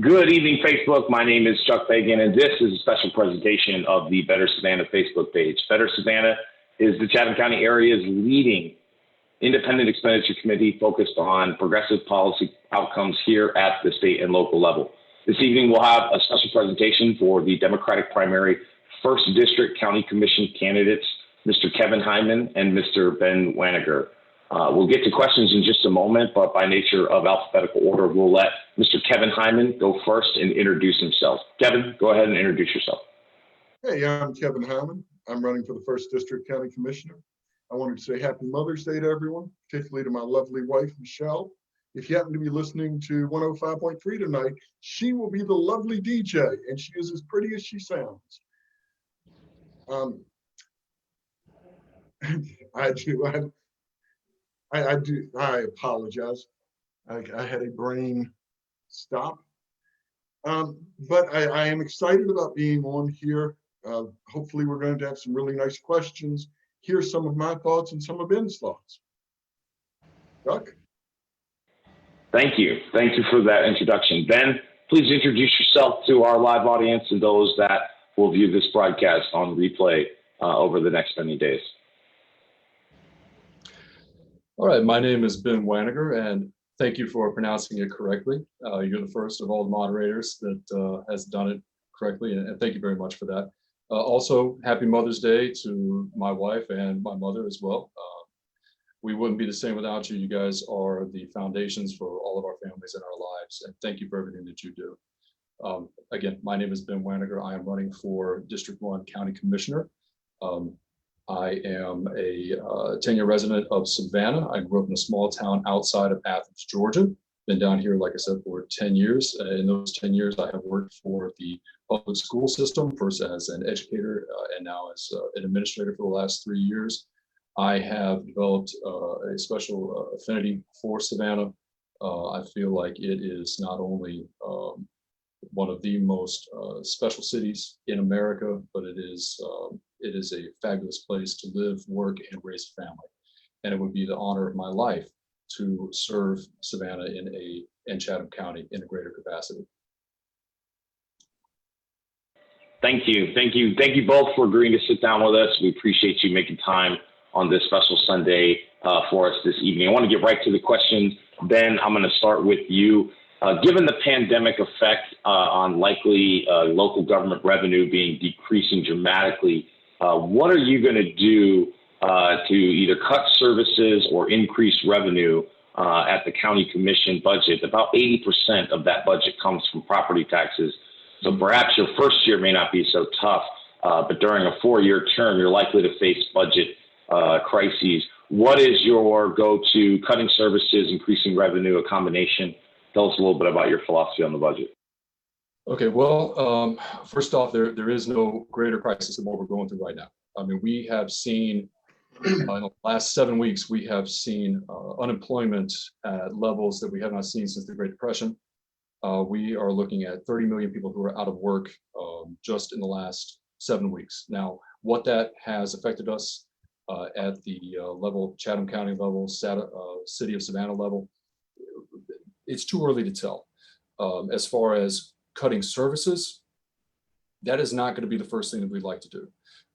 Good evening, Facebook. My name is Chuck Fagan, and this is a special presentation of the Better Savannah Facebook page. Better Savannah is the Chatham County area's leading independent expenditure committee focused on progressive policy outcomes here at the state and local level. This evening, we'll have a special presentation for the Democratic primary 1st District County Commission candidates, Mr. Kevin Heyman and Mr. Ben Wanager. We'll get to questions in just a moment, but by nature of alphabetical order, we'll let Mr. Kevin Heyman go first and introduce himself. Kevin, go ahead and introduce yourself. Hey, I'm Kevin Heyman. I'm running for the 1st District County Commissioner. I wanted to say Happy Mother's Day to everyone, particularly to my lovely wife, Michelle. If you happen to be listening to 105.3 tonight, she will be the lovely DJ, and she is as pretty as she sounds. I apologize. I had a brain stop. But I am excited about being on here. Hopefully we're going to have some really nice questions. Here's some of my thoughts and some of Ben's thoughts. Chuck? Thank you. Thank you for that introduction. Ben, please introduce yourself to our live audience and those that will view this broadcast on replay over the next many days. All right, my name is Ben Wanager, and thank you for pronouncing it correctly. You're the first of all the moderators that has done it correctly, and thank you very much for that. Also, happy Mother's Day to my wife and my mother as well. We wouldn't be the same without you. You guys are the foundations for all of our families and our lives, and thank you for everything that you do. Again, my name is Ben Wanager. I am running for District 1 County Commissioner. I am a 10-year resident of Savannah. I grew up in a small town outside of Athens, Georgia. Been down here, like I said, for 10 years. In those 10 years, I have worked for the public school system, first as an educator and now as an administrator for the last 3 years. I have developed a special affinity for Savannah. I feel like it is not only one of the most special cities in America, but it is a fabulous place to live, work, and raise a family. And it would be the honor of my life to serve Savannah in Chatham County in a greater capacity. Thank you. Thank you. Thank you both for agreeing to sit down with us. We appreciate you making time on this special Sunday for us this evening. I want to get right to the questions. Ben, I'm going to start with you. Given the pandemic effect on likely local government revenue being decreasing dramatically, what are you going to do to either cut services or increase revenue at the county commission budget? About 80% of that budget comes from property taxes. So perhaps your first year may not be so tough, but during a 4-year term, you're likely to face budget crises. What is your go-to? Cutting services, increasing revenue, a combination? Tell us a little bit about your philosophy on the budget. Okay, well, first off, there is no greater crisis than what we're going through right now. I mean, we have seen in the last 7 weeks, we have seen unemployment at levels that we have not seen since the Great Depression. We are looking at 30 million people who are out of work just in the last 7 weeks. Now, what that has affected us at the level, Chatham County level, City of Savannah level, it's too early to tell. As far as cutting services, that is not going to be the first thing that we'd like to do.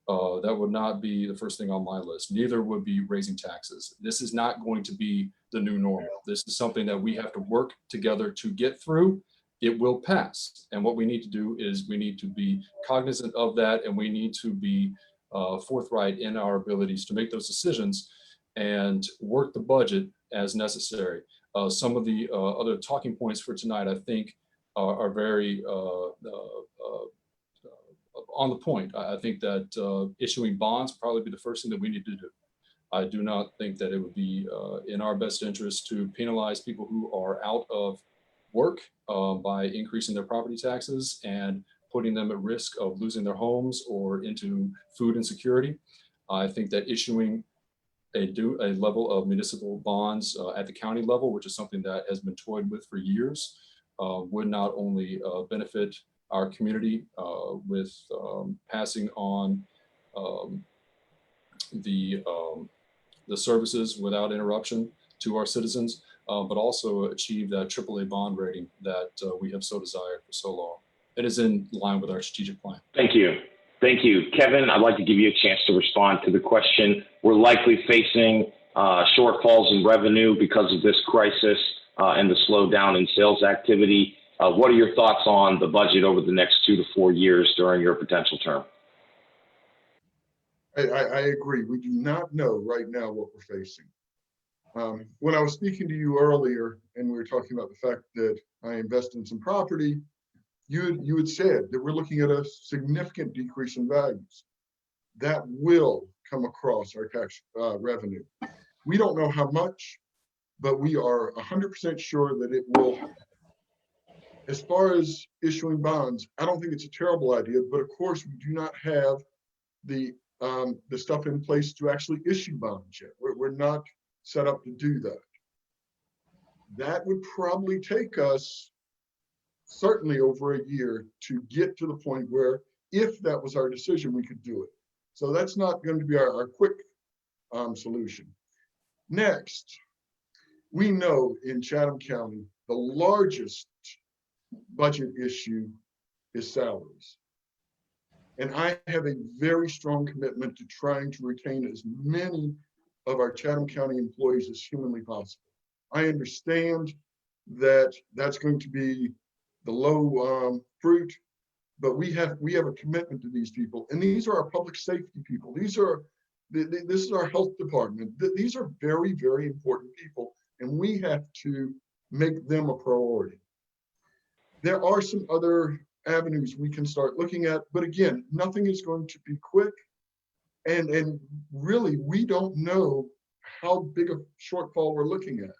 That would not be the first thing on my list. Neither would be raising taxes. This is not going to be the new normal. This is something that we have to work together to get through. It will pass. And what we need to do is we need to be cognizant of that, and we need to be forthright in our abilities to make those decisions and work the budget as necessary. Some of the other talking points for tonight, I think, are very on the point. I think that issuing bonds probably be the first thing that we need to do. I do not think that it would be in our best interest to penalize people who are out of work by increasing their property taxes and putting them at risk of losing their homes or into food insecurity. I think that issuing a level of municipal bonds at the county level, which is something that has been toyed with for years, would not only benefit our community with passing on the services without interruption to our citizens, but also achieve that AAA bond rating that we have so desired for so long. It is in line with our strategic plan. Thank you. Thank you. Kevin, I'd like to give you a chance to respond to the question. We're likely facing shortfalls in revenue because of this crisis and the slowdown in sales activity. What are your thoughts on the budget over the next 2 to 4 years during your potential term? I agree. We do not know right now what we're facing. When I was speaking to you earlier and we were talking about the fact that I invest in some property, you had said that we're looking at a significant decrease in values. That will come across our tax revenue. We don't know how much, but we are 100% sure that it will. As far as issuing bonds, I don't think it's a terrible idea, but of course we do not have the stuff in place to actually issue bonds yet. We're not set up to do that. That would probably take us certainly over a year to get to the point where, if that was our decision, we could do it. So that's not going to be our quick solution. Next, we know in Chatham County, the largest budget issue is salaries. And I have a very strong commitment to trying to retain as many of our Chatham County employees as humanly possible. I understand that that's going to be the low fruit, but we have a commitment to these people, and these are our public safety people. This is our health department. These are very, very important people, and we have to make them a priority. There are some other avenues we can start looking at, but again, nothing is going to be quick, and really we don't know how big a shortfall we're looking at.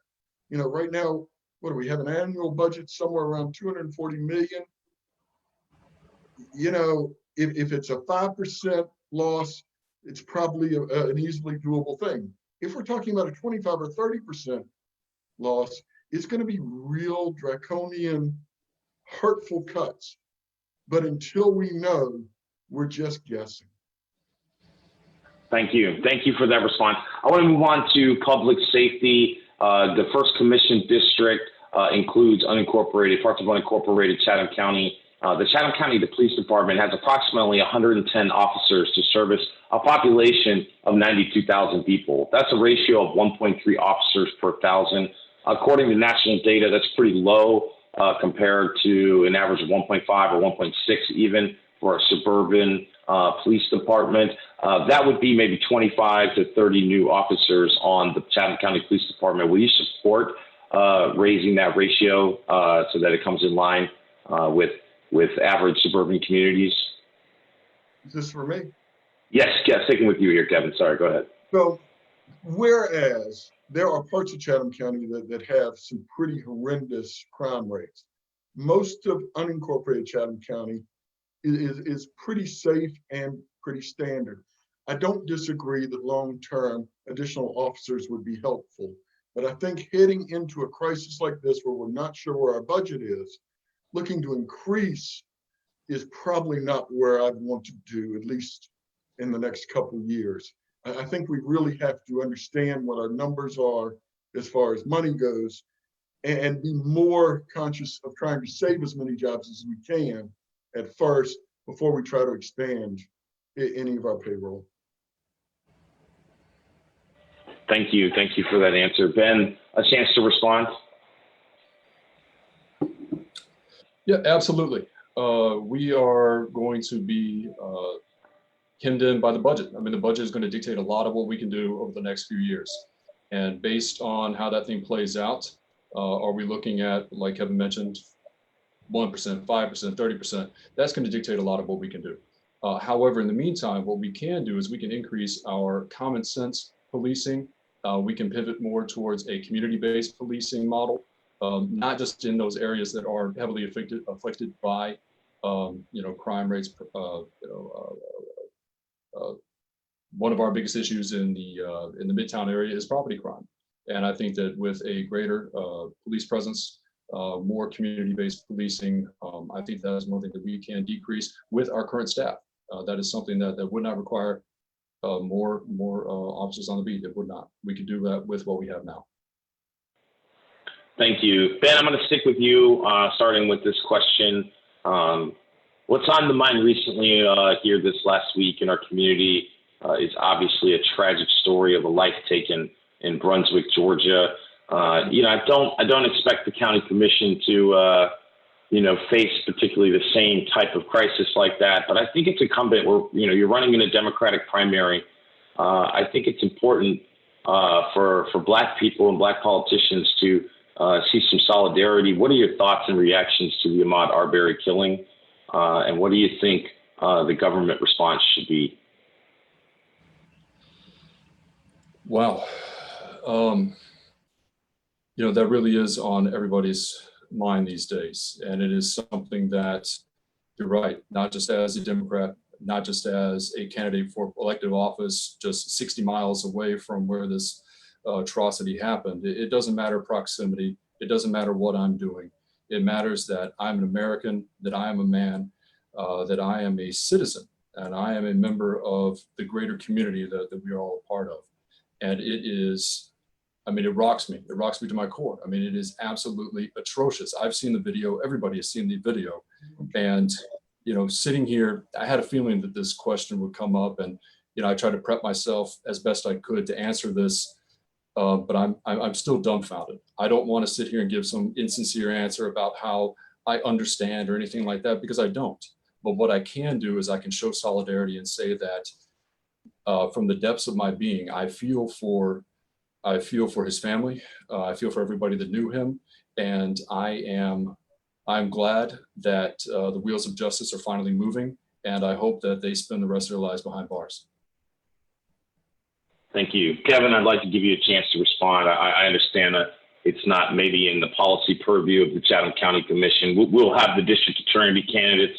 You know, right now, what do we have, an annual budget somewhere around 240 million? You know, if it's a 5% loss, it's probably an easily doable thing. If we're talking about a 25 or 30% loss, it's going to be real draconian, hurtful cuts. But until we know, we're just guessing. Thank you. Thank you for that response. I want to move on to public safety. The first commission district includes parts of unincorporated Chatham County. The Chatham County Police Department has approximately 110 officers to service a population of 92,000 people. That's a ratio of 1.3 officers per 1,000. According to national data, that's pretty low compared to an average of 1.5 or 1.6 even for a suburban police department. That would be maybe 25 to 30 new officers on the Chatham County Police Department. Will you support raising that ratio so that it comes in line with average suburban communities? Is this for me? Yes, sticking with you here, Kevin. Sorry, go ahead. So, whereas there are parts of Chatham County that have some pretty horrendous crime rates, most of unincorporated Chatham County is pretty safe and pretty standard. I don't disagree that long-term additional officers would be helpful, but I think heading into a crisis like this where we're not sure where our budget is, looking to increase is probably not where I'd want to do, at least in the next couple of years. I think we really have to understand what our numbers are as far as money goes and be more conscious of trying to save as many jobs as we can at first before we try to expand any of our payroll. Thank you. Thank you for that answer. Ben, a chance to respond? Yeah, absolutely. We are going to be hemmed in by the budget. I mean, the budget is going to dictate a lot of what we can do over the next few years. And based on how that thing plays out, are we looking at, like Kevin mentioned, 1%, 5%, 30%? That's going to dictate a lot of what we can do. However, in the meantime, what we can do is we can increase our common sense policing. We can pivot more towards a community-based policing model, not just in those areas that are heavily afflicted by, crime rates. One of our biggest issues in the Midtown area is property crime, and I think that with a greater police presence, more community-based policing, I think that is one thing that we can decrease with our current staff. That is something that would not require more officers on the beat. It would not. We could do that with what we have now. Thank you. Ben, I'm going to stick with you, starting with this question. What's on the mind recently here this last week in our community is obviously a tragic story of a life taken in Brunswick, Georgia. I don't expect the county commission to, face particularly the same type of crisis like that, but I think it's incumbent where, you're running in a Democratic primary. I think it's important for Black people and Black politicians to see some solidarity. What are your thoughts and reactions to the Ahmaud Arbery killing? And what do you think the government response should be? Wow. That really is on everybody's mind these days. And it is something that, you're right, not just as a Democrat, not just as a candidate for elective office, just 60 miles away from where this atrocity happened. It doesn't matter proximity. It doesn't matter what I'm doing. It matters that I'm an American, that I am a man, that I am a citizen, and I am a member of the greater community that we are all a part of. And it rocks me. It rocks me to my core. It is absolutely atrocious. I've seen the video. Everybody has seen the video. And, sitting here, I had a feeling that this question would come up, and, I tried to prep myself as best I could to answer this. But I'm still dumbfounded. I don't want to sit here and give some insincere answer about how I understand or anything like that, because I don't. But what I can do is I can show solidarity and say that from the depths of my being, I feel for his family. I feel for everybody that knew him, and I'm glad that the wheels of justice are finally moving, and I hope that they spend the rest of their lives behind bars. Thank you. Kevin, I'd like to give you a chance to respond. I understand that it's not maybe in the policy purview of the Chatham County Commission. We'll have the district attorney candidates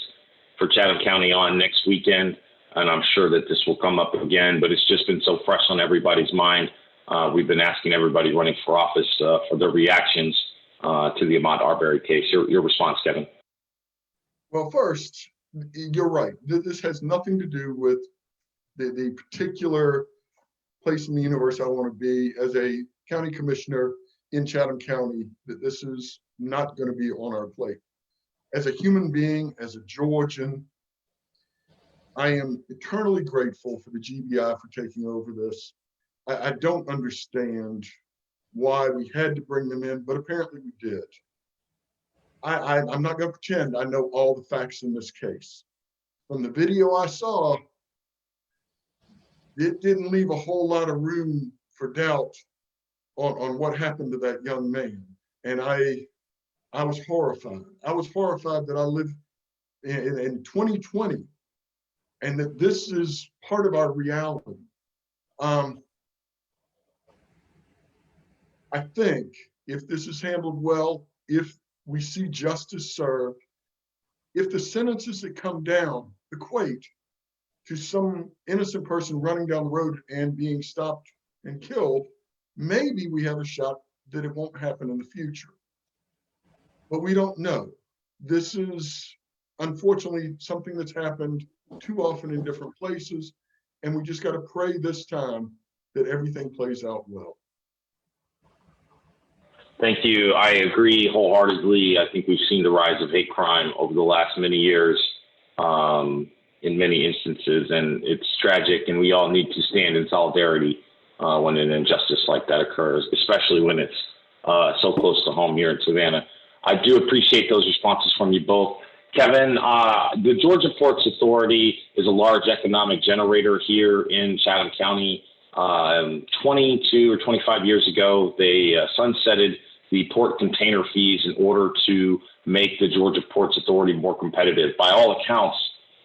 for Chatham County on next weekend, and I'm sure that this will come up again, but it's just been so fresh on everybody's mind. We've been asking everybody running for office for their reactions to the Ahmaud Arbery case. Your response, Kevin. Well, first, you're right. This has nothing to do with the particular place in the universe I want to be as a county commissioner in Chatham County. That this is not going to be on our plate. As a human being, as a Georgian, I am eternally grateful for the GBI for taking over this. I don't understand why we had to bring them in, but apparently we did. I'm not going to pretend I know all the facts in this case. From the video I saw, it didn't leave a whole lot of room for doubt on what happened to that young man. And I was horrified. I was horrified that I live in 2020 and that this is part of our reality. I think if this is handled well, if we see justice served, if the sentences that come down equate to some innocent person running down the road and being stopped and killed, maybe we have a shot that it won't happen in the future. But we don't know. This is unfortunately something that's happened too often in different places, and we just got to pray this time that everything plays out well. Thank you. I agree wholeheartedly. I think we've seen the rise of hate crime over the last many years in many instances, and it's tragic, and we all need to stand in solidarity when an injustice like that occurs, especially when it's so close to home here in Savannah. I do appreciate those responses from you both. Kevin, the Georgia Ports Authority is a large economic generator here in Chatham County. 22 or 25 years ago, they sunsetted the port container fees in order to make the Georgia Ports Authority more competitive. By all accounts,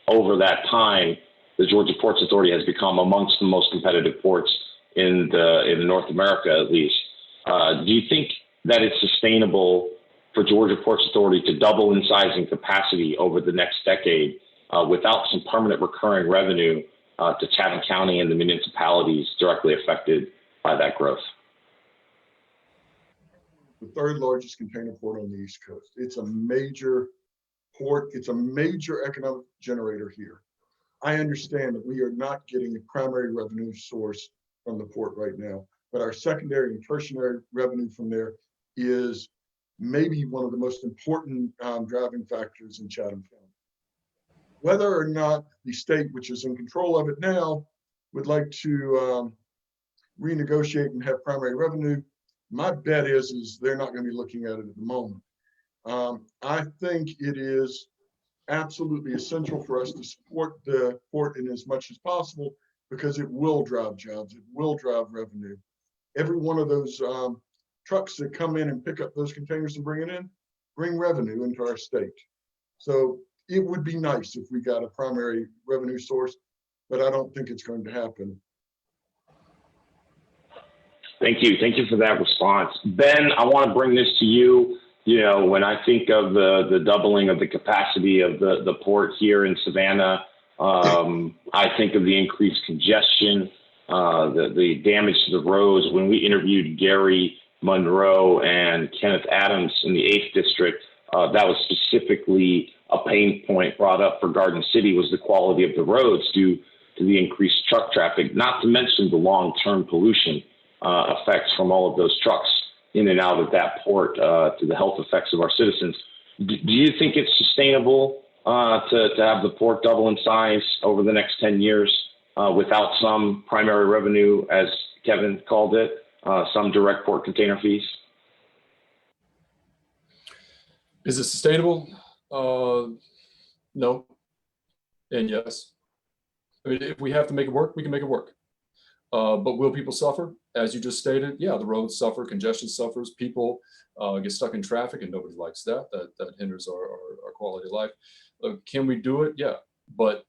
over that time, the Georgia Ports Authority has become amongst the most competitive ports in North America, at least. Do you think that it's sustainable for Georgia Ports Authority to double in size and capacity over the next decade without some permanent recurring revenue to Chatham County and the municipalities directly affected by that growth? The third largest container port on the East Coast. It's a major port. It's a major economic generator here. I understand that we are not getting a primary revenue source from the port right now, but our secondary and tertiary revenue from there is maybe one of the most important driving factors in Chatham County. Whether or not the state, which is in control of it now, would like to renegotiate and have primary revenue, my bet is they're not going to be looking at it at the moment. I think it is absolutely essential for us to support the port in as much as possible, because it will drive jobs, it will drive revenue. Every one of those trucks that come in and pick up those containers and bring it in, bring revenue into our state. So it would be nice if we got a primary revenue source, but I don't think it's going to happen. Thank you. Thank you for that response. Ben, I want to bring this to you. You know, when I think of the doubling of the capacity of the port here in Savannah, I think of the increased congestion, the damage to the roads. When we interviewed Gary Monroe and Kenneth Adams in the 8th District, that was specifically a pain point brought up for Garden City, was the quality of the roads due to the increased truck traffic, not to mention the long-term pollution effects from all of those trucks in and out of that port, to the health effects of our citizens. Do you think it's sustainable to have the port double in size over the next 10 years without some primary revenue, as Kevin called it, some direct port container fees? Is it sustainable? No, and yes. I mean, if we have to make it work, we can make it work. But will people suffer? As you just stated, yeah, the roads suffer, congestion suffers, people get stuck in traffic, and nobody likes that. That hinders our quality of life. Can we do it? Yeah. But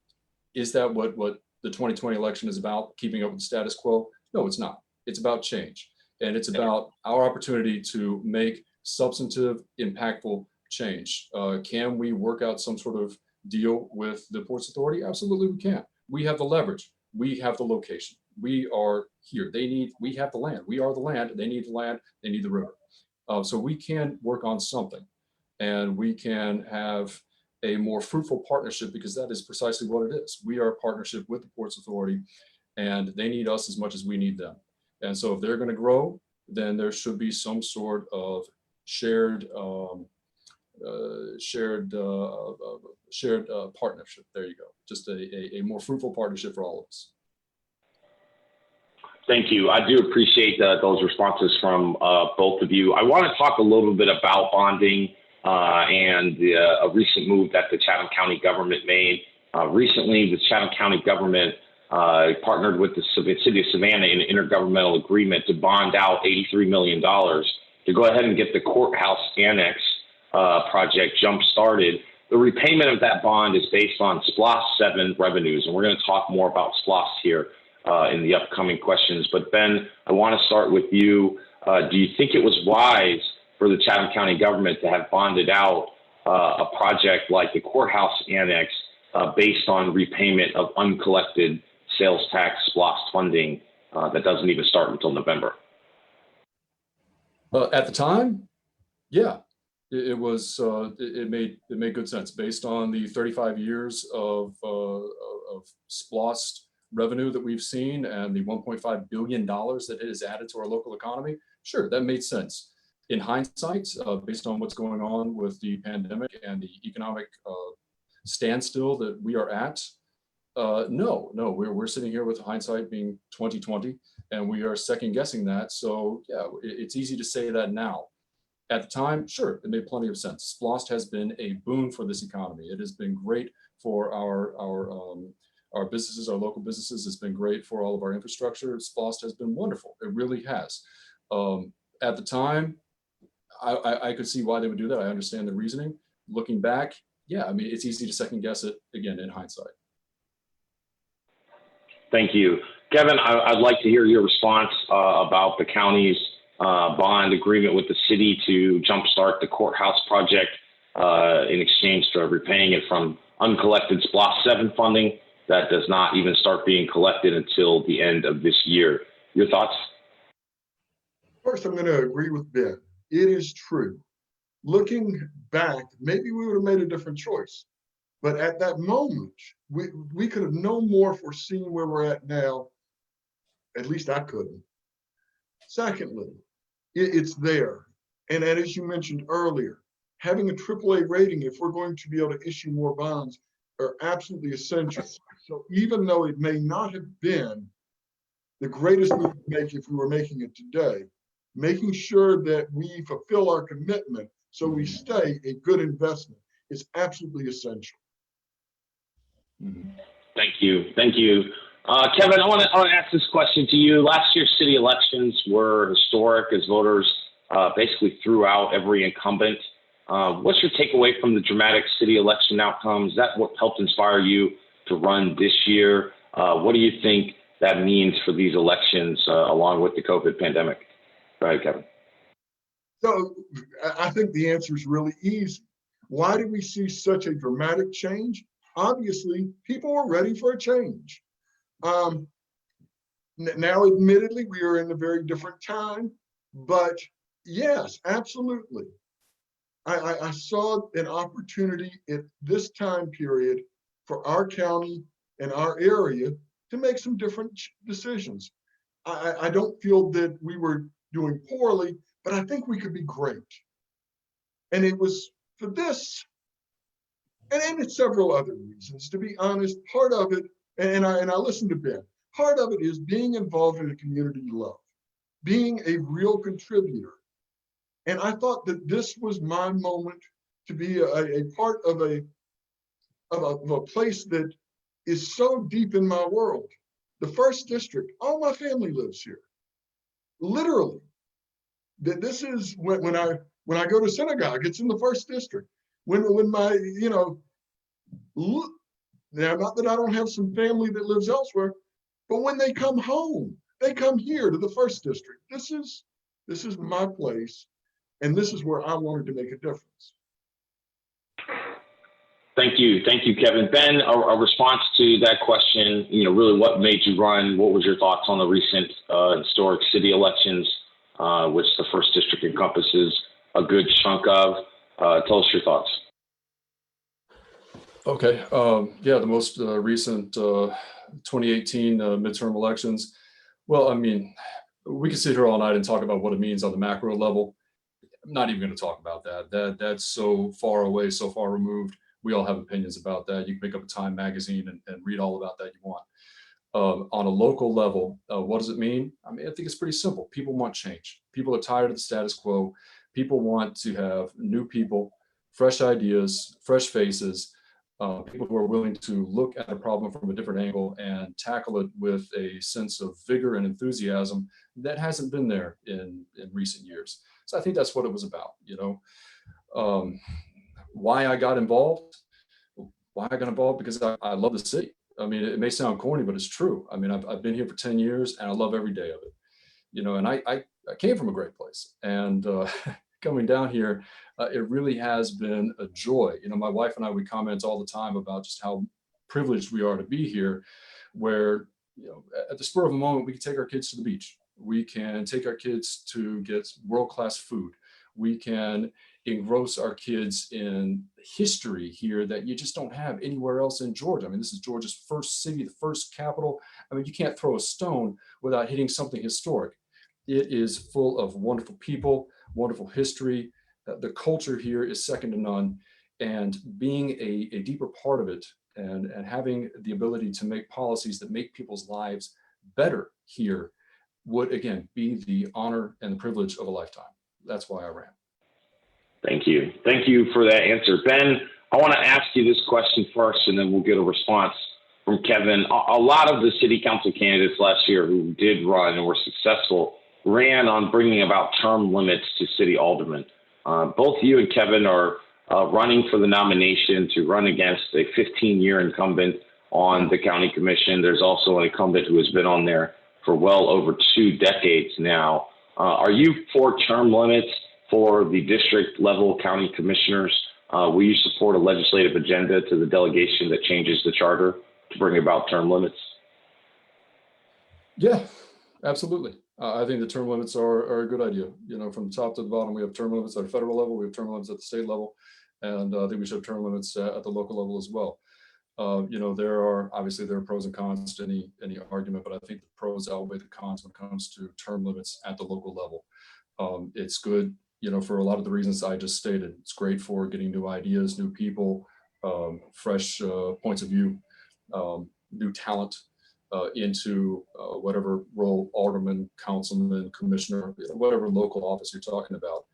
is that what the 2020 election is about, keeping up with the status quo? No, it's not. It's about change. And it's about our opportunity to make substantive, impactful change. Can we work out some sort of deal with the Ports Authority? Absolutely, we can. We have the leverage. We have the location. We are here. We have the land. We are the land. They need the land. They need the river. So we can work on something, and we can have a more fruitful partnership, because that is precisely what it is. We are a partnership with the Ports Authority, and they need us as much as we need them. And so if they're going to grow, then there should be some sort of shared partnership. There you go. Just a more fruitful partnership for all of us. Thank you. I do appreciate those responses from both of you. I want to talk a little bit about bonding and a recent move that the Chatham County government made. Recently, the Chatham County government partnered with the city of Savannah in an intergovernmental agreement to bond out $83 million to go ahead and get the courthouse annex project jump-started. The repayment of that bond is based on SPLOST 7 revenues, and we're going to talk more about SPLOST here in the upcoming questions. But Ben, I want to start with you. Do you think it was wise for the Chatham County government to have bonded out a project like the courthouse annex based on repayment of uncollected sales tax SPLOST funding that doesn't even start until November? At the time, yeah, it made good sense based on the 35 years of SPLOST revenue that we've seen and the $1.5 billion that it has added to our local economy. Sure, that made sense. In hindsight, based on what's going on with the pandemic and the economic standstill that we are at, no, we're sitting here with hindsight being 2020, and we are second guessing that. So yeah, it's easy to say that now. At the time, sure, it made plenty of sense. SPLOST has been a boon for this economy. It has been great for our businesses, our local businesses. It's been great for all of our infrastructure. SPLOST has been wonderful. It really has. At the time, I could see why they would do that. I understand the reasoning. Looking back, yeah, I mean, it's easy to second guess it again in hindsight. Thank you. Kevin, I'd like to hear your response about the county's bond agreement with the city to jumpstart the courthouse project in exchange for repaying it from uncollected SPLOST 7 funding that does not even start being collected until the end of this year. Your thoughts? First, I'm going to agree with Ben. It is true. Looking back, maybe we would have made a different choice. But at that moment, we could have no more foreseen where we're at now. At least I couldn't. Secondly, it's there. And as you mentioned earlier, having a AAA rating, if we're going to be able to issue more bonds, are absolutely essential. So even though it may not have been the greatest move to make if we were making it today, making sure that we fulfill our commitment so we stay a good investment is absolutely essential. Thank you. Thank you. Kevin, I want to ask this question to you. Last year's city elections were historic as voters basically threw out every incumbent. What's your takeaway from the dramatic city election outcomes? Is that what helped inspire you to run this year? What do you think that means for these elections along with the COVID pandemic? Go ahead, Kevin. So I think the answer is really easy. Why did we see such a dramatic change? Obviously, people were ready for a change. Now, admittedly, we are in a very different time, but yes, absolutely. I saw an opportunity at this time period for our county and our area to make some different decisions. I don't feel that we were doing poorly, but I think we could be great. And it was for this, and it's several other reasons. To be honest, part of it, and I listened to Ben, part of it is being involved in a community you love, being a real contributor. And I thought that this was my moment to be a part of a place that is so deep in my world. The first district, all my family lives here. Literally. That this is when I go to synagogue, it's in the first district. When my, now not that I don't have some family that lives elsewhere, but when they come home, they come here to the first district. This is my place, and this is where I wanted to make a difference. Thank you, Kevin. Ben, a response to that question, really what made you run? What was your thoughts on the recent historic city elections, which the first district encompasses a good chunk of? Tell us your thoughts. Okay. Yeah, the most recent 2018 midterm elections. Well, I mean, we could sit here all night and talk about what it means on the macro level. I'm not even going to talk about that. That's so far away, so far removed. We all have opinions about that. You can pick up a Time magazine and read all about that you want. On a local level, what does it mean? I mean, I think it's pretty simple. People want change. People are tired of the status quo. People want to have new people, fresh ideas, fresh faces, people who are willing to look at a problem from a different angle and tackle it with a sense of vigor and enthusiasm that hasn't been there in recent years. So I think that's what it was about, Why I got involved? Because I love the city. I mean, it may sound corny, but it's true. I mean, I've been here for 10 years and I love every day of it, and I came from a great place, and coming down here, it really has been a joy. My wife and I, we comment all the time about just how privileged we are to be here, where, at the spur of a moment, we can take our kids to the beach. We can take our kids to get world-class food. We can engross our kids in history here that you just don't have anywhere else in Georgia. I mean, this is Georgia's first city, the first capital. I mean, you can't throw a stone without hitting something historic. It is full of wonderful people, wonderful history. The culture here is second to none. And being a deeper part of it and having the ability to make policies that make people's lives better here would, again, be the honor and the privilege of a lifetime. That's why I ran. Thank you. Thank you for that answer. Ben, I want to ask you this question first, and then we'll get a response from Kevin. A lot of the city council candidates last year who did run and were successful ran on bringing about term limits to city aldermen. Both you and Kevin are running for the nomination to run against a 15-year incumbent on the county commission. There's also an incumbent who has been on there for well over 2 decades now. Are you for term limits for the district level county commissioners? Will you support a legislative agenda to the delegation that changes the charter to bring about term limits? Yeah, absolutely. I think the term limits are a good idea. From the top to the bottom, we have term limits at the federal level, we have term limits at the state level, and I think we should have term limits at the local level as well. There are pros and cons to any argument, but I think the pros outweigh the cons when it comes to term limits at the local level. It's good for a lot of the reasons I just stated. It's great for getting new ideas, new people, fresh points of view, new talent into whatever role, alderman, councilman, commissioner, whatever local office you're talking about.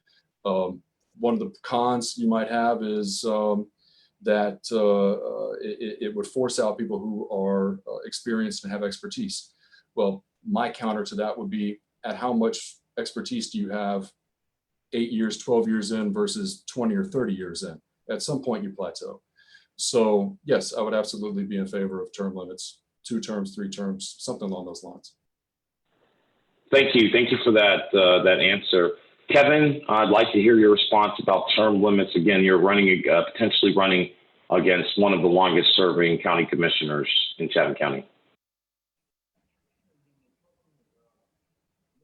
One of the cons you might have is that it would force out people who are experienced and have expertise. Well, my counter to that would be, at how much expertise do you have 8 years, 12 years in versus 20 or 30 years in? At some point you plateau. So yes, I would absolutely be in favor of term limits, 2 terms, 3 terms, something along those lines. Thank you. Thank you for that, that answer. Kevin, I'd like to hear your response about term limits. Again, you're running, potentially running against one of the longest serving county commissioners in Chatham County.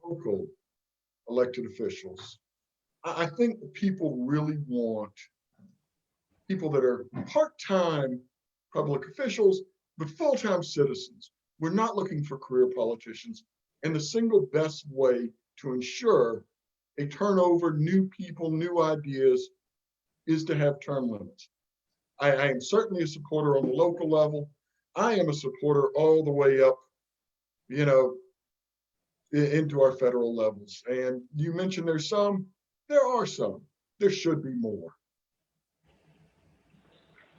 Local elected officials. I think people really want people that are part-time public officials, but full-time citizens. We're not looking for career politicians. And the single best way to ensure a turnover, new people, new ideas, is to have term limits. I am certainly a supporter on the local level. I am a supporter all the way up, into our federal levels. And you mentioned there are some, there should be more.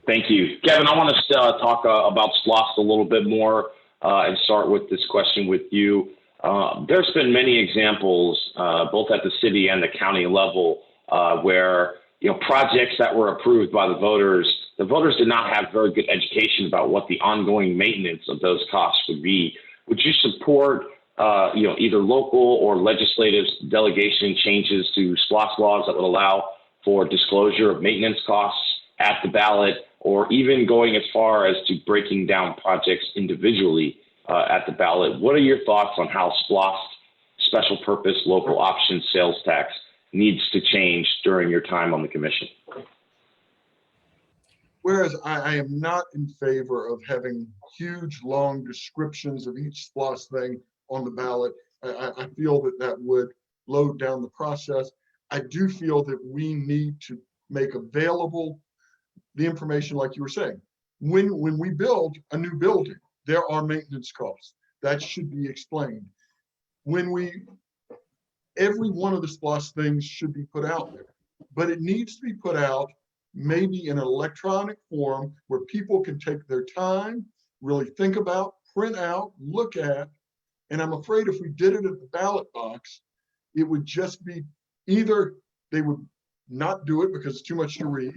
Thank you. Kevin, I want to talk about SLOST a little bit more and start with this question with you. There's been many examples, both at the city and the county level, where projects that were approved by the voters did not have very good education about what the ongoing maintenance of those costs would be. Would you support either local or legislative delegation changes to SLOST laws that would allow for disclosure of maintenance costs at the ballot, or even going as far as to breaking down projects individually at the ballot? What are your thoughts on how SLOST, special purpose local option sales tax, needs to change during your time on the commission? Whereas I am not in favor of having huge, long descriptions of each SLOST thing on the ballot. I feel that would load down the process. I do feel that we need to make available the information, like you were saying. When we build a new building, there are maintenance costs. That should be explained. Every one of the SLOST things should be put out there, but it needs to be put out maybe in an electronic form where people can take their time, really think about, print out, look at. And I'm afraid if we did it at the ballot box, it would just be either they would not do it because it's too much to read,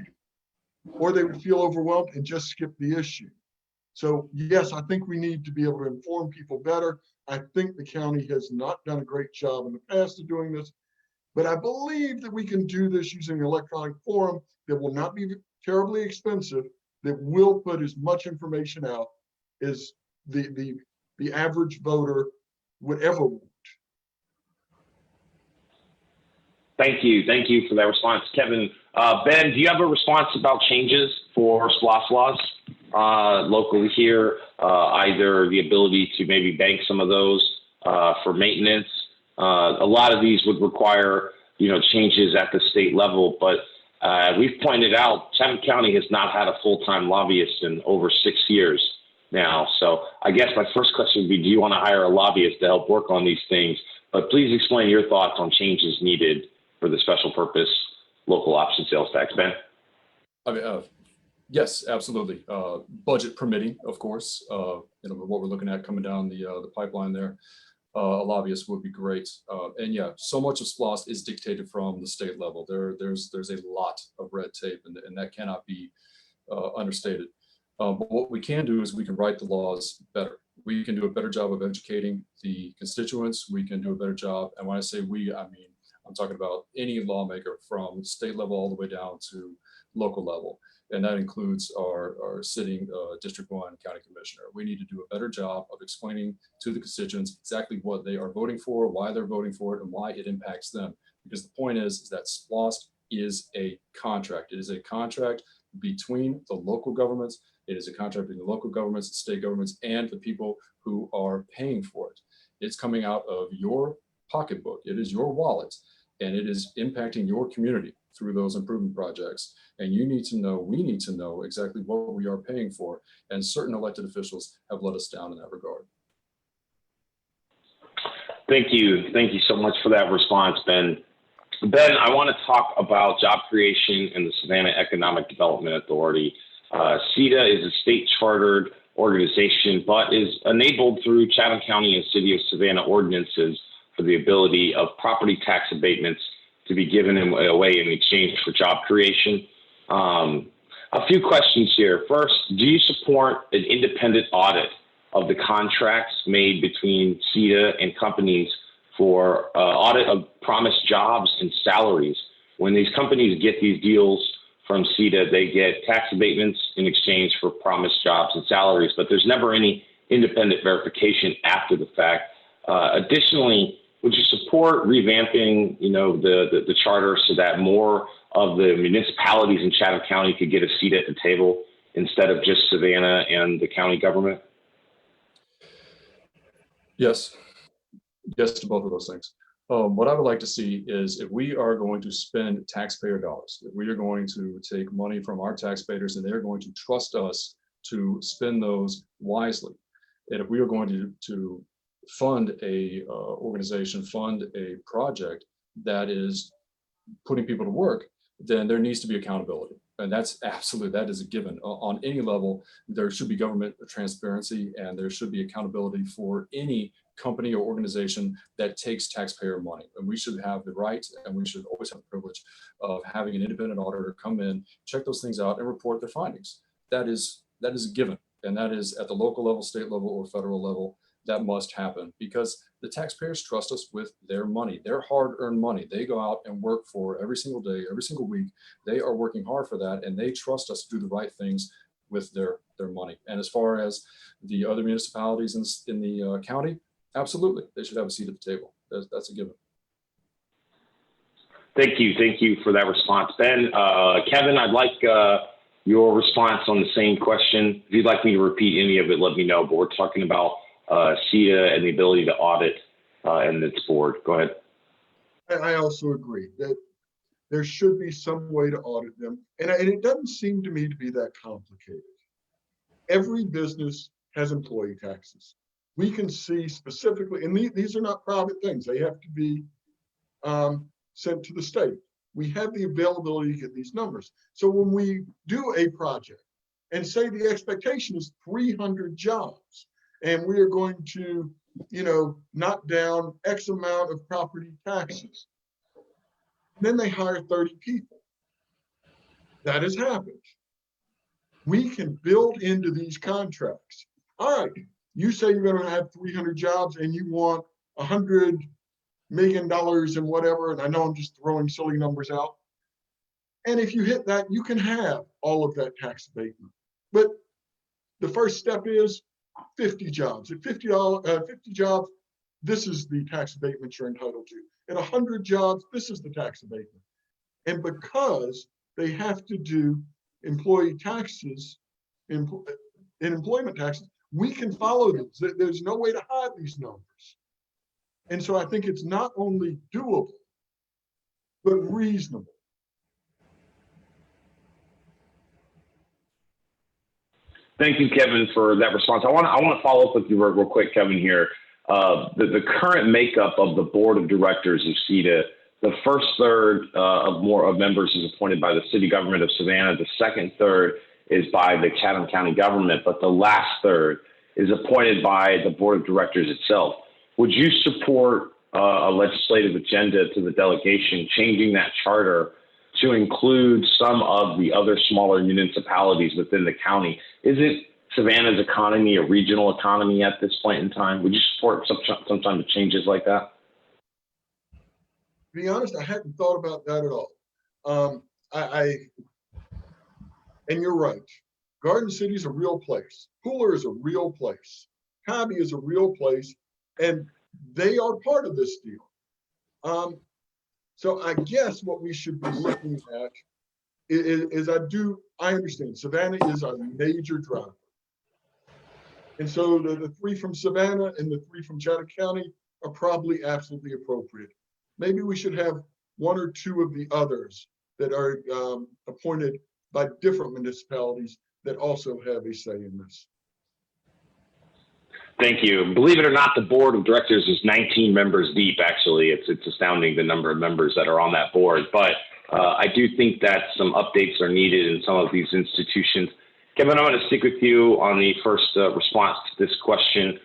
or they would feel overwhelmed and just skip the issue. So yes, I think we need to be able to inform people better. I think the county has not done a great job in the past of doing this, but I believe that we can do this using an electronic forum that will not be terribly expensive, that will put as much information out as the average voter would ever want. Thank you. Thank you for that response, Kevin. Ben, do you have a response about changes for SLOST laws locally here? Either the ability to maybe bank some of those for maintenance. A lot of these would require, changes at the state level, but we've pointed out Chatham County has not had a full-time lobbyist in over 6 years now. So I guess my first question would be, do you want to hire a lobbyist to help work on these things? But please explain your thoughts on changes needed for the special purpose local option sales tax. Ben? Yes, absolutely. Budget permitting, of course. What we're looking at coming down the pipeline there, a lobbyist would be great. And yeah, so much of SLOST is dictated from the state level. There's a lot of red tape, and that cannot be understated. But what we can do is we can write the laws better. We can do a better job of educating the constituents. We can do a better job. And when I say we, I mean, I'm talking about any lawmaker from state level all the way down to local level. And that includes our sitting District 1 County Commissioner. We need to do a better job of explaining to the constituents exactly what they are voting for, why they're voting for it, and why it impacts them. Because the point is that SLOST is a contract. It is a contract between the local governments. It is a contract between the local governments, state governments, and the people who are paying for it. It's coming out of your pocketbook. It is your wallet. and it is impacting your community through those improvement projects. And you need to know, we need to know exactly what we are paying for. And certain elected officials have let us down in that regard. Thank you. Thank you so much for that response, Ben. Ben, I want to talk about job creation and the Savannah Economic Development Authority. CEDA is a state chartered organization, but is enabled through Chatham County and City of Savannah ordinances for the ability of property tax abatements to be given away in exchange for job creation. A few questions here. First, do you support an independent audit of the contracts made between CEDA and companies for audit of promised jobs and salaries? When these companies get these deals from CEDA, they get tax abatements in exchange for promised jobs and salaries, but there's never any independent verification after the fact. Additionally, would you support revamping, the charter so that more of the municipalities in Chatham County could get a seat at the table instead of just Savannah and the county government? Yes. Yes to both of those things. What I would like to see is if we are going to spend taxpayer dollars, if we are going to take money from our taxpayers and they're going to trust us to spend those wisely, and if we are going to fund a organization, fund a project that is putting people to work, then there needs to be accountability. And that's absolutely, that is a given. On any level, there should be government transparency and there should be accountability for any company or organization that takes taxpayer money. And we should have the right, and we should always have the privilege of having an independent auditor come in, check those things out and report their findings. That is a given. And that is at the local level, state level, or federal level. That must happen because the taxpayers trust us with their money, their hard-earned money. They go out and work for every single day, every single week. They are working hard for that, and they trust us to do the right things with their money. And as far as the other municipalities in the county, absolutely, they should have a seat at the table. That's a given. Thank you for that response, Ben. Kevin, I'd like your response on the same question. If you'd like me to repeat any of it, let me know. But we're talking about CEDA and the ability to audit and its board. Go ahead. I also agree that there should be some way to audit them. And it doesn't seem to me to be that complicated. Every business has employee taxes. We can see specifically, and these are not private things. They have to be sent to the state. We have the availability to get these numbers. So when we do a project and say the expectation is 300 jobs, and we are going to, knock down X amount of property taxes. Then they hire 30 people. That has happened. We can build into these contracts. All right, you say you're going to have 300 jobs and you want $100 million and whatever, and I know I'm just throwing silly numbers out. And if you hit that, you can have all of that tax abatement. But the first step is 50 jobs. At 50 jobs, this is the tax abatement you're entitled to. At 100 jobs, this is the tax abatement. And because they have to do employee taxes, employment taxes, we can follow them. There's no way to hide these numbers. And so I think it's not only doable, but reasonable. Thank you, Kevin, for that response. I want to follow up with you real quick, Kevin, here. The current makeup of the board of directors of CEDA, the first third of members is appointed by the city government of Savannah. The second third is by the Chatham County government, but the last third is appointed by the board of directors itself. Would you support a legislative agenda to the delegation changing that charter to include some of the other smaller municipalities within the county? Isn't Savannah's economy a regional economy at this point in time? Would you support some kind of changes like that? To be honest, I hadn't thought about that at all. And you're right. Garden City is a real place. Pooler is a real place. Cobby is a real place, and they are part of this deal. So I guess what we should be looking at is I understand Savannah is a major driver. And so the three from Savannah and the three from Chatham County are probably absolutely appropriate. Maybe we should have one or two of the others that are appointed by different municipalities that also have a say in this. Thank you. Believe it or not, the board of directors is 19 members deep. Actually, it's astounding the number of members that are on that board. But I do think that some updates are needed in some of these institutions. Kevin, I'm going to stick with you on the first response to this question.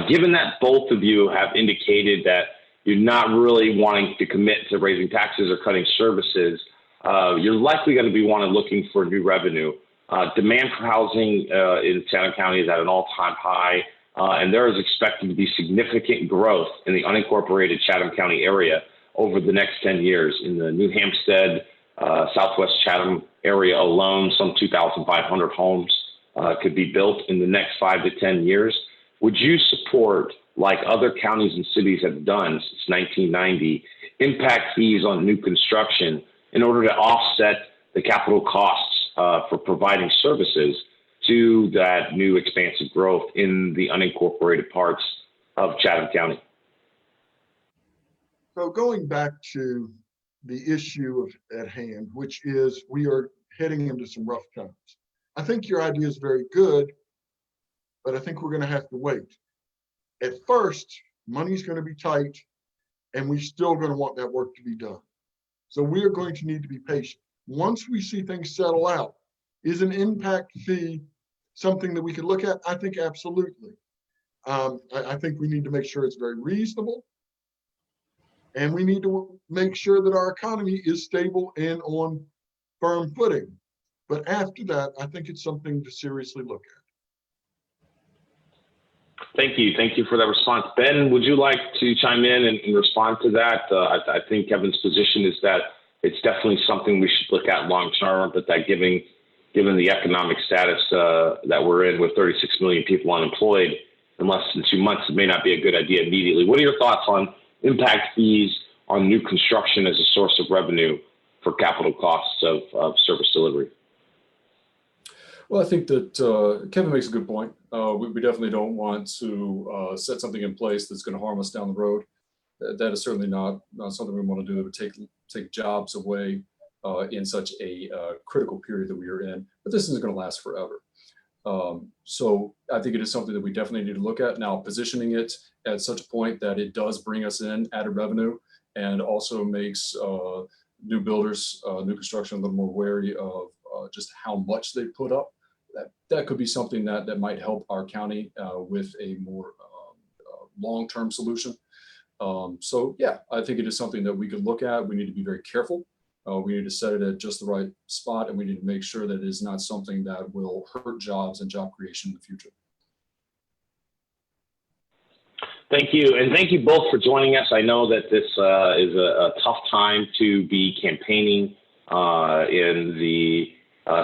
Given that both of you have indicated that you're not really wanting to commit to raising taxes or cutting services, you're likely going to be looking for new revenue. Demand for housing in Chatham County is at an all-time high. And there is expected to be significant growth in the unincorporated Chatham County area over the next 10 years. In the New Hampstead, Southwest Chatham area alone, some 2,500 homes could be built in the next 5 to 10 years. Would you support, like other counties and cities have done since 1990, impact fees on new construction in order to offset the capital costs for providing services to that new expansive growth in the unincorporated parts of Chatham County? So going back to the issue at hand, which is we are heading into some rough times. I think your idea is very good, but I think we're going to have to wait. At first, money's going to be tight, and we're still going to want that work to be done. So we are going to need to be patient. Once we see things settle out, is an impact fee something that we could look at? I think absolutely. I think we need to make sure it's very reasonable. And we need to make sure that our economy is stable and on firm footing. But after that, I think it's something to seriously look at. Thank you. Thank you for that response. Ben, would you like to chime in and respond to that? I think Kevin's position is that it's definitely something we should look at long term, but that given the economic status that we're in with 36 million people unemployed in less than 2 months, it may not be a good idea immediately. What are your thoughts on impact fees on new construction as a source of revenue for capital costs of service delivery? Well, I think that Kevin makes a good point. We definitely don't want to set something in place that's going to harm us down the road. That is certainly not something we want to do that would take jobs away in such a critical period that we are in. But this isn't going to last forever. So I think it is something that we definitely need to look at. Now, positioning it at such a point that it does bring us in added revenue and also makes new builders, new construction a little more wary of just how much they put up. That could be something that might help our county with a more long-term solution. So yeah, I think it is something that we could look at. We need to be very careful. We need to set it at just the right spot, and we need to make sure that it is not something that will hurt jobs and job creation in the future. Thank you. And thank you both for joining us. I know that this is a tough time to be campaigning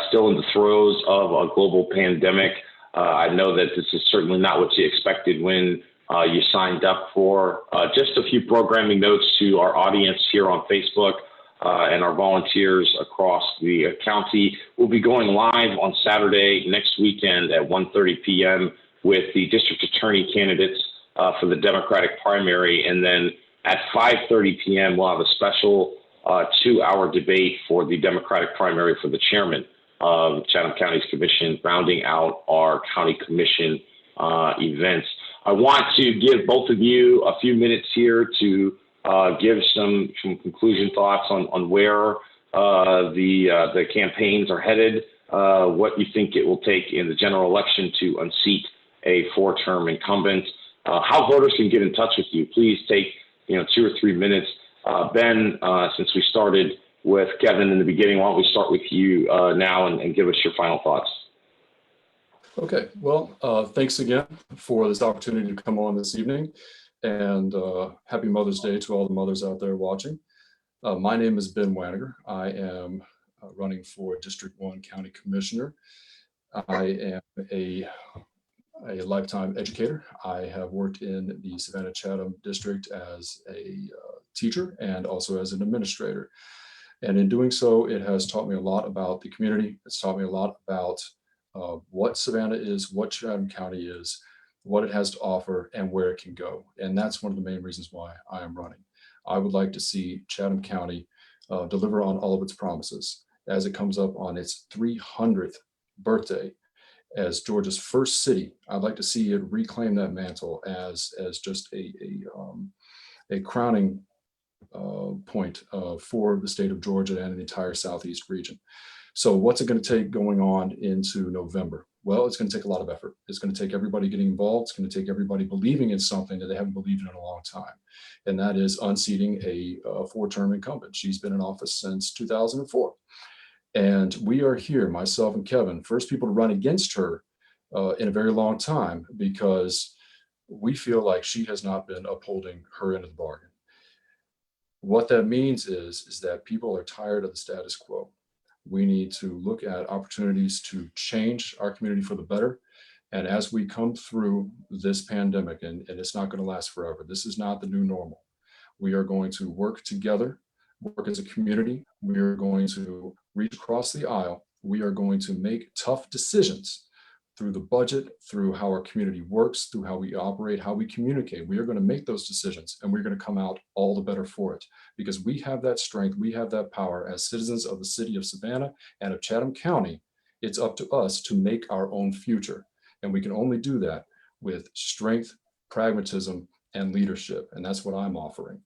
still in the throes of a global pandemic. I know that this is certainly not what you expected when you signed up for. Just a few programming notes to our audience here on Facebook and our volunteers across the county. We'll be going live on Saturday next weekend at 1:30 p.m. with the district attorney candidates for the Democratic primary. And then at 5:30 p.m., we'll have a special 2-hour debate for the Democratic primary for the chairman of Chatham County's commission, rounding out our county commission events. I want to give both of you a few minutes here to give some conclusion thoughts on where the campaigns are headed, what you think it will take in the general election to unseat a 4-term incumbent, how voters can get in touch with you. Please take 2 or 3 minutes. Ben, since we started with Kevin in the beginning, why don't we start with you now and give us your final thoughts? Okay, well, thanks again for this opportunity to come on this evening, and happy Mother's Day to all the mothers out there watching. My name is Ben Wanager. I am running for District 1 County Commissioner. I am a lifetime educator. I have worked in the Savannah Chatham district as a teacher and also as an administrator. And in doing so, it has taught me a lot about the community. It's taught me a lot about what Savannah is, what Chatham County is, what it has to offer, and where it can go. And that's one of the main reasons why I am running. I would like to see Chatham County deliver on all of its promises as it comes up on its 300th birthday as Georgia's first city. I'd like to see it reclaim that mantle as just a crowning point for the state of Georgia and the entire Southeast region. So what's it going to take going on into November? Well, it's going to take a lot of effort. It's going to take everybody getting involved. It's going to take everybody believing in something that they haven't believed in a long time. And that is unseating a four-term incumbent. She's been in office since 2004. And we are here, myself and Kevin, first people to run against her in a very long time, because we feel like she has not been upholding her end of the bargain. What that means is that people are tired of the status quo. We need to look at opportunities to change our community for the better. And as we come through this pandemic, and it's not going to last forever, this is not the new normal. We are going to work together, work as a community. We are going to reach across the aisle. We are going to make tough decisions through the budget, through how our community works, through how we operate, how we communicate. We are going to make those decisions, and we're going to come out all the better for it, because we have that strength, we have that power as citizens of the city of Savannah and of Chatham County. It's up to us to make our own future, and we can only do that with strength, pragmatism, and leadership, and that's what I'm offering.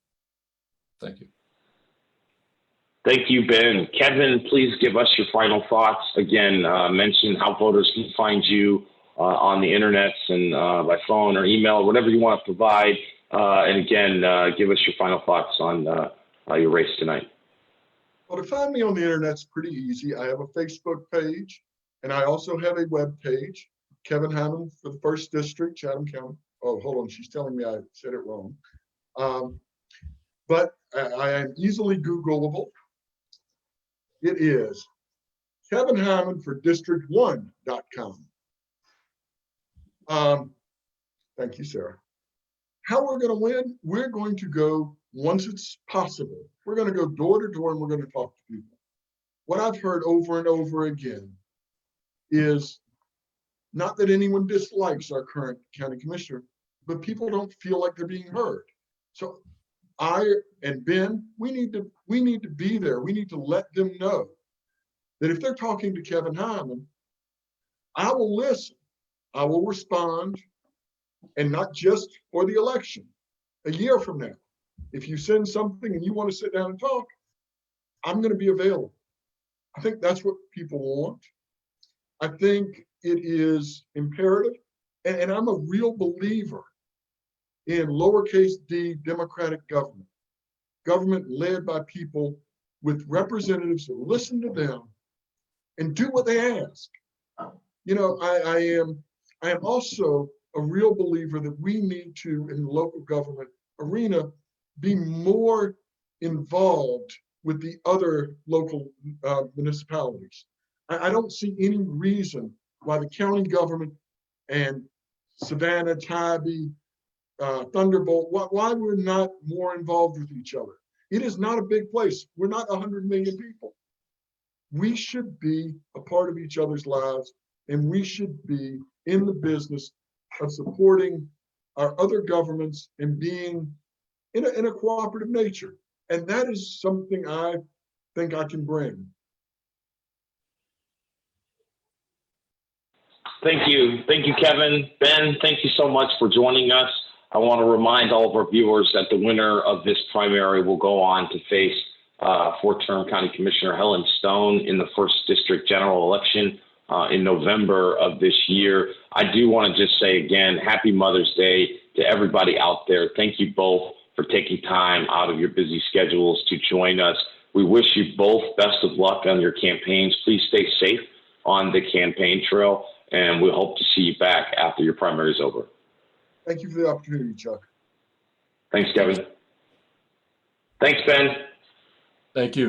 Thank you. Thank you, Ben. Kevin, please give us your final thoughts. Again, mention how voters can find you on the internet and by phone or email, whatever you want to provide. And again, give us your final thoughts on your race tonight. Well, to find me on the internet's pretty easy. I have a Facebook page, and I also have a web page, Kevin Heyman for the 1st District, Chatham County. Oh, hold on, she's telling me I said it wrong. But I am easily Googleable. It is Kevin Heyman for district1.com. Thank you, Sarah. How we're going to win? We're going to go, once it's possible, we're going to go door to door and we're going to talk to people. What I've heard over and over again is not that anyone dislikes our current county commissioner, but people don't feel like they're being heard. So I and Ben, we need to be there. We need to let them know that if they're talking to Kevin Heyman, I will listen, I will respond, and not just for the election. A year from now, if you send something and you want to sit down and talk, I'm going to be available. I think that's what people want. I think it is imperative, and I'm a real believer in lowercase d democratic government, government led by people with representatives who listen to them and do what they ask. You know, I am also a real believer that we need to, in the local government arena, be more involved with the other local municipalities. I don't see any reason why the county government and Savannah, Tybee, Thunderbolt, why we're not more involved with each other. It is not a big place. We're not 100 million people. We should be a part of each other's lives, and we should be in the business of supporting our other governments and being in a cooperative nature. And that is something I think I can bring. Thank you. Thank you, Kevin. Ben, thank you so much for joining us. I want to remind all of our viewers that the winner of this primary will go on to face 4-term County Commissioner Helen Stone in the 1st District general election in November of this year. I do want to just say again, happy Mother's Day to everybody out there. Thank you both for taking time out of your busy schedules to join us. We wish you both best of luck on your campaigns. Please stay safe on the campaign trail, and we hope to see you back after your primary is over. Thank you for the opportunity, Chuck. Thanks, Kevin. Thanks, Ben. Thank you.